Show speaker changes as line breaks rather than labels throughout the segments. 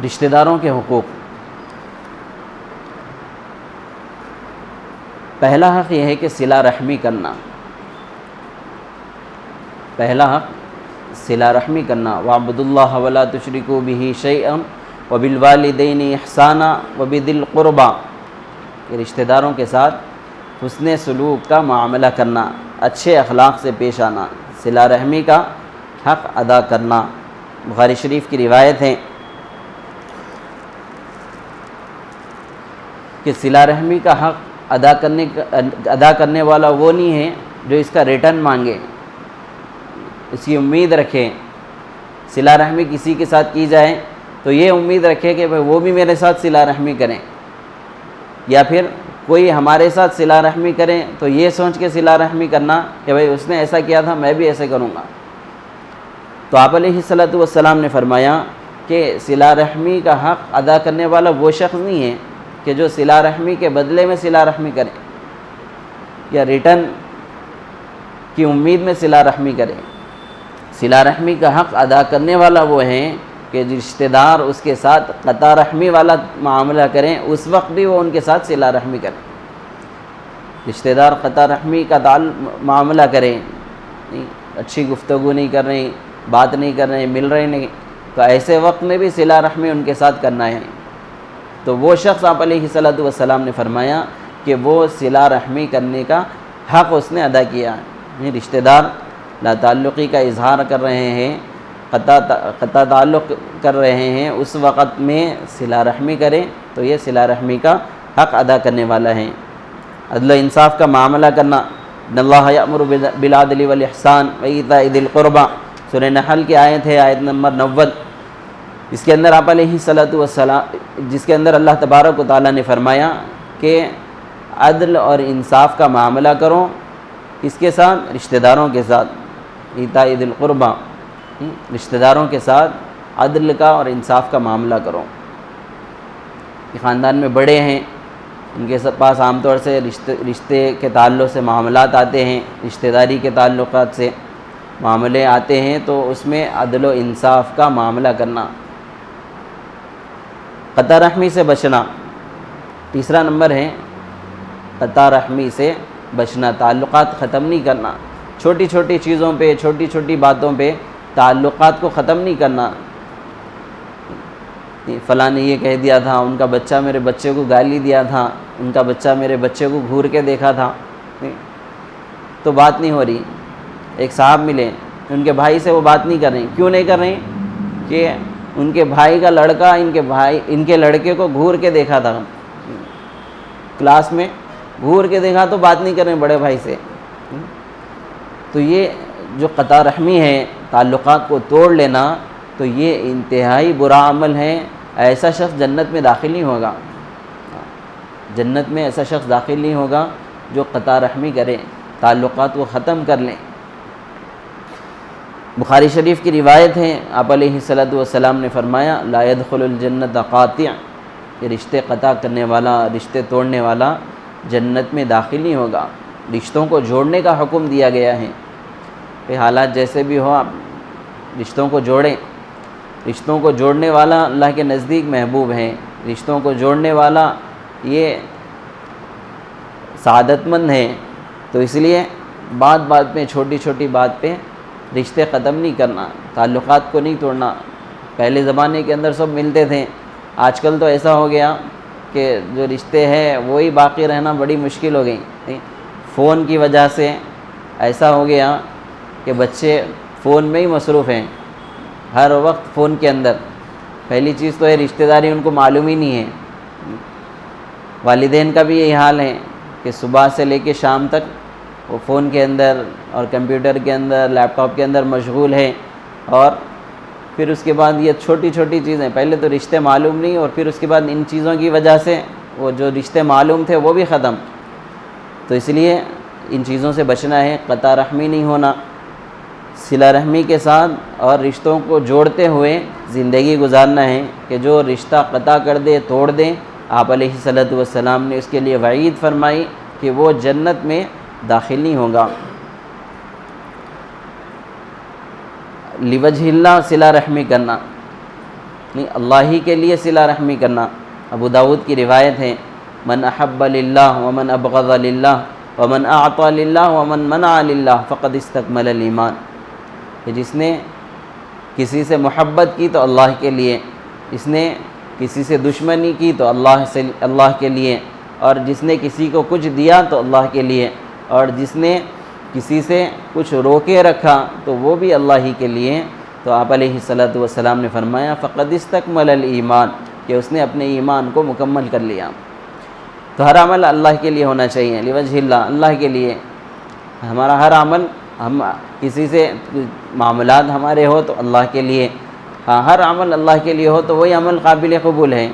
رشتہ داروں کے حقوق۔ پہلا حق یہ ہے کہ صلہ رحمی کرنا، پہلا حق صلہ رحمی کرنا۔ وَاعْبُدُوا اللَّهَ وَلَا تُشْرِكُوا بِهِ شَيْئًا وَبِالْوَالِدَيْنِ إِحْسَانًا وَبِذِي الْقُرْبَى، کہ رشتہ داروں کے ساتھ حسن سلوک کا معاملہ کرنا، اچھے اخلاق سے پیش آنا، صلہ رحمی کا حق ادا کرنا۔ بخاری شریف کی روایت ہے کہ صلہ رحمی کا حق ادا کرنے والا وہ نہیں ہے جو اس کا ریٹرن مانگے، اس کی امید رکھے۔ صلہ رحمی کسی کے ساتھ کی جائے تو یہ امید رکھے کہ وہ بھی میرے ساتھ صلہ رحمی کریں، یا پھر کوئی ہمارے ساتھ صلہ رحمی کریں تو یہ سوچ کے صلہ رحمی کرنا کہ بھئی اس نے ایسا کیا تھا میں بھی ایسے کروں گا۔ تو آپ علیہ الصلوۃ والسلام نے فرمایا کہ صلہ رحمی کا حق ادا کرنے والا وہ شخص نہیں ہے کہ جو صلہ رحمی کے بدلے میں صلہ رحمی کرے یا ریٹرن کی امید میں صلہ رحمی کرے۔ صلہ رحمی کا حق ادا کرنے والا وہ ہے کہ رشتہ دار اس کے ساتھ قطع رحمی والا معاملہ کریں، اس وقت بھی وہ ان کے ساتھ صلہ رحمی کریں۔ رشتہ دار قطع رحمی کا معاملہ کریں، اچھی گفتگو نہیں کر رہے، بات نہیں کر رہے، مل رہے نہیں، تو ایسے وقت میں بھی صلہ رحمی ان کے ساتھ کرنا ہے۔ تو وہ شخص آپ علیہ الصلوۃ والسلام نے فرمایا کہ وہ صلہ رحمی کرنے کا حق اس نے ادا کیا ہے۔ رشتہ دار لا تعلقی کا اظہار کر رہے ہیں، قطع تعلق کر رہے ہیں، اس وقت میں صلہ رحمی کریں تو یہ صلہ رحمی کا حق ادا کرنے والا ہے۔ عدل و انصاف کا معاملہ کرنا، ان اللہ یأمر بالعدل والاحسان وایتاء ذی القربى، سورہ نحل کی آیت ہے، آیت نمبر 90۔ اس کے اندر آپ علیہ الصلوۃ والسلام، جس کے اندر اللہ تبارک و تعالیٰ نے فرمایا کہ عدل اور انصاف کا معاملہ کرو، کس کے ساتھ؟ رشتہ داروں کے ساتھ، ایتاء ذی القربى، رشتہ داروں کے ساتھ عدل کا اور انصاف کا معاملہ کرو۔ خاندان میں بڑے ہیں، ان کے پاس عام طور سے رشتے کے تعلق سے معاملات آتے ہیں، رشتہ داری کے تعلقات سے معاملے آتے ہیں، تو اس میں عدل و انصاف کا معاملہ کرنا۔ قطع رحمی سے بچنا، تیسرا نمبر ہے قطع رحمی سے بچنا، تعلقات ختم نہیں کرنا، چھوٹی چھوٹی چیزوں پہ، چھوٹی چھوٹی باتوں پہ تعلقات کو ختم نہیں کرنا۔ فلاں نے یہ کہہ دیا تھا، ان کا بچہ میرے بچے کو گالی دیا تھا، ان کا بچہ میرے بچے کو گھور کے دیکھا تھا، تو بات نہیں ہو رہی۔ ایک صاحب ملے، ان کے بھائی سے وہ بات نہیں کر رہے، کیوں نہیں کر رہے؟ کہ ان کے بھائی کا لڑکا ان کے لڑکے کو گھور کے دیکھا تھا، کلاس میں گھور کے دیکھا، تو بات نہیں کر رہے بڑے بھائی سے۔ تو یہ جو قطع رحمی ہے، تعلقات کو توڑ لینا، تو یہ انتہائی برا عمل ہے۔ ایسا شخص جنت میں داخل نہیں ہوگا، جنت میں ایسا شخص داخل نہیں ہوگا جو قطع رحمی کرے، تعلقات کو ختم کر لیں۔ بخاری شریف کی روایت ہے، آپ علیہ الصلوۃ والسلام نے فرمایا لا يدخل الجنت قاطع، کہ رشتے قطع کرنے والا، رشتے توڑنے والا جنت میں داخل نہیں ہوگا۔ رشتوں کو جوڑنے کا حکم دیا گیا ہے کہ حالات جیسے بھی ہو آپ رشتوں کو جوڑیں۔ رشتوں کو جوڑنے والا اللہ کے نزدیک محبوب ہے، رشتوں کو جوڑنے والا یہ سعادت مند ہے۔ تو اس لیے بات بات میں، چھوٹی چھوٹی بات پہ رشتے ختم نہیں کرنا، تعلقات کو نہیں توڑنا۔ پہلے زمانے کے اندر سب ملتے تھے، آج کل تو ایسا ہو گیا کہ جو رشتے ہیں وہی باقی رہنا بڑی مشکل ہو گئی۔ فون کی وجہ سے ایسا ہو گیا کہ بچے فون میں ہی مصروف ہیں، ہر وقت فون کے اندر۔ پہلی چیز تو ہے رشتہ داری ان کو معلوم ہی نہیں ہے۔ والدین کا بھی یہی حال ہے کہ صبح سے لے کے شام تک وہ فون کے اندر اور کمپیوٹر کے اندر، لیپ ٹاپ کے اندر مشغول ہے، اور پھر اس کے بعد یہ چھوٹی چھوٹی چیزیں، پہلے تو رشتے معلوم نہیں، اور پھر اس کے بعد ان چیزوں کی وجہ سے وہ جو رشتے معلوم تھے وہ بھی ختم۔ تو اس لیے ان چیزوں سے بچنا ہے، قطع رحمی نہیں ہونا، صلہ رحمی کے ساتھ اور رشتوں کو جوڑتے ہوئے زندگی گزارنا ہے۔ کہ جو رشتہ قطع کر دے، توڑ دے، آپ علیہ الصلوۃ والسلام نے اس کے لیے وعید فرمائی کہ وہ جنت میں داخل نہیں ہوگا۔ لوجہ اللہ صلہ رحمی کرنا، نہیں، اللہ ہی کے لیے صلہ رحمی کرنا۔ ابو داود کی روایت ہے، من احب للہ ومن ابغض للہ ومن اعطى للہ ومن منع للہ فقد استکمل الایمان، کہ جس نے کسی سے محبت کی تو اللہ کے لیے، جس نے کسی سے دشمنی کی تو اللہ کے لیے، اور جس نے کسی کو کچھ دیا تو اللہ کے لیے، اور جس نے کسی سے کچھ روکے رکھا تو وہ بھی اللہ ہی کے لیے۔ تو آپ علیہ الصلوۃ والسلام نے فرمایا فقد استکمل الایمان، کہ اس نے اپنے ایمان کو مکمل کر لیا۔ تو ہر عمل اللہ کے لیے ہونا چاہیے، لوجہ اللہ، اللہ کے لیے۔ ہمارا ہر عمل، ہم کسی سے معاملات ہمارے ہو تو اللہ کے لیے، ہاں ہر عمل اللہ کے لیے ہو تو وہی عمل قابل قبول ہے۔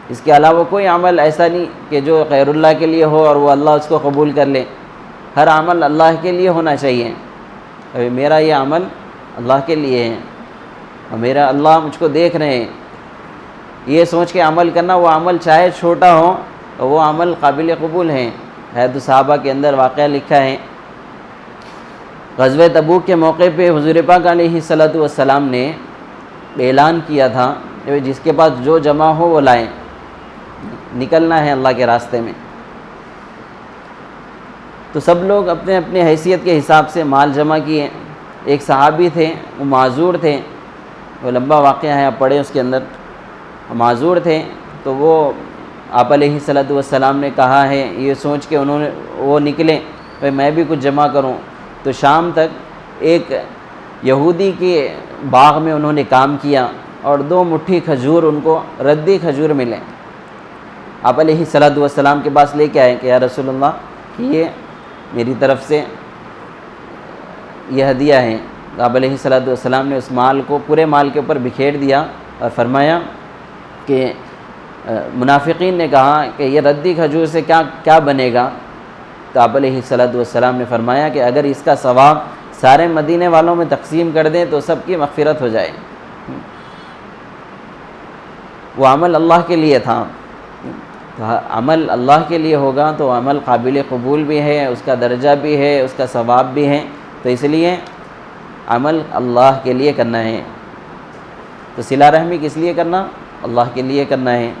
اس کے علاوہ کوئی عمل ایسا نہیں کہ جو غیر اللہ کے لیے ہو اور وہ اللہ اس کو قبول کر لے۔ ہر عمل اللہ کے لیے ہونا چاہیے۔ میرا یہ عمل اللہ کے لیے ہے اور میرا اللہ مجھ کو دیکھ رہے ہیں، یہ سوچ کے عمل کرنا، وہ عمل چاہے چھوٹا ہو تو وہ عمل قابل قبول ہے۔ حدیث صحابہ کے اندر واقعہ لکھا ہے، غزوہ تبوک کے موقع پہ حضور پاک علیہ الصلوۃ والسلام نے اعلان کیا تھا کہ جس کے پاس جو جمع ہو وہ لائیں، نکلنا ہے اللہ کے راستے میں۔ تو سب لوگ اپنے اپنے حیثیت کے حساب سے مال جمع کیے۔ ایک صحابی تھے، وہ معذور تھے، وہ لمبا واقعہ ہے، آپ پڑھیں اس کے اندر، معذور تھے، تو وہ آپ علیہ الصلوۃ والسلام نے کہا ہے، یہ سوچ کے وہ نکلے بھائی میں بھی کچھ جمع کروں۔ تو شام تک ایک یہودی کے باغ میں انہوں نے کام کیا اور 2 مٹھی کھجور ان کو ردی کھجور ملے۔ آپ علیہ الصلوۃ والسلام کے پاس لے کے آئے کہ یا رسول اللہ، کہ یہ میری طرف سے یہ ہدیہ ہے۔ آپ علیہ الصلوۃ والسلام نے اس مال کو پورے مال کے اوپر بکھیر دیا اور فرمایا کہ منافقین نے کہا کہ یہ ردی کھجور سے کیا بنے گا؟ تو آپ علیہ الصلوۃ والسلام نے فرمایا کہ اگر اس کا ثواب سارے مدینے والوں میں تقسیم کر دیں تو سب کی مغفرت ہو جائے۔ وہ عمل اللہ کے لیے تھا، تو عمل اللہ کے لیے ہوگا تو عمل قابل قبول بھی ہے، اس کا درجہ بھی ہے، اس کا ثواب بھی ہے۔ تو اس لیے عمل اللہ کے لیے کرنا ہے۔ تو صلہ رحمی کس لیے کرنا؟ اللہ کے لیے کرنا ہے۔